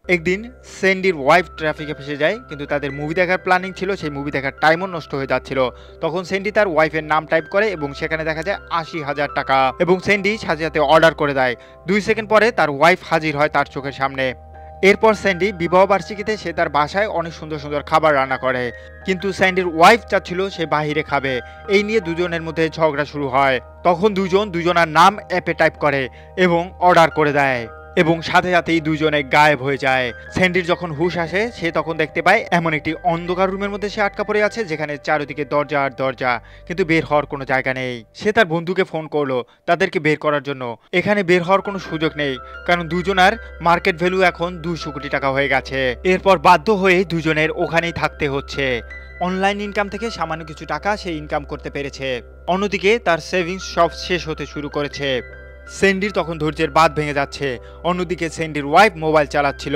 একদিন স্যান্ডির ওয়াইফ ট্রাফিকে ফেসে যায়, কিন্তু তাদের মুভি দেখার প্ল্যানিং ছিল, সেই মুভি দেখার টাইমও নষ্ট হয়ে যাচ্ছিল। তখন স্যান্ডি তার ওয়াইফের নাম টাইপ করে এবং সেখানে দেখা যায় ৮০,০০০ টাকা, এবং স্যান্ডি সাথে সাথে অর্ডার করে দেয়। ২ সেকেন্ড পরে তার ওয়াইফ হাজির হয় তার চোখের সামনে। এরপর স্যান্ডি বিবাহবার্ষিকীতে সে তার বাসায় অনেক সুন্দর সুন্দর খাবার রান্না করে, কিন্তু স্যান্ডির ওয়াইফ চাচ্ছিল সে বাহিরে খাবে। এই নিয়ে দুজনের মধ্যে ঝগড়া শুরু হয়। তখন দুজনার নাম অ্যাপে টাইপ করে এবং অর্ডার করে দেয়, এবং সাথে সাথেই দুজনে গায়েব হয়ে যায়। স্যান্ডির যখন হুঁশ আসে সে তখন দেখতে পায় এমন একটি অন্ধকার রুমের মধ্যে সে আটকা পড়ে আছে, যেখানে চারিদিকে দরজা আর দরজা, কিন্তু বের হওয়ার কোনো জায়গা নেই। সে তার বন্ধুকে ফোন করলো তাদেরকে বের করার জন্য। এখানে বের হওয়ার কোনো সুযোগ নেই, কারণ দুজনার মার্কেট ভ্যালু এখন 200 কোটি টাকা হয়ে গেছে। এরপর বাধ্য হয়ে দুজনের ওখানেই থাকতে হচ্ছে। অনলাইন ইনকাম থেকে সামান্য কিছু টাকা সে ইনকাম করতে পেরেছে। অন্যদিকে তার সেভিংস সব শেষ হতে শুরু করেছে। স্যান্ডির তখন ধৈর্যের বাঁধ ভেঙে যাচ্ছে। অন্যদিকে স্যান্ডির ওয়াইফ মোবাইল চালাচ্ছিল।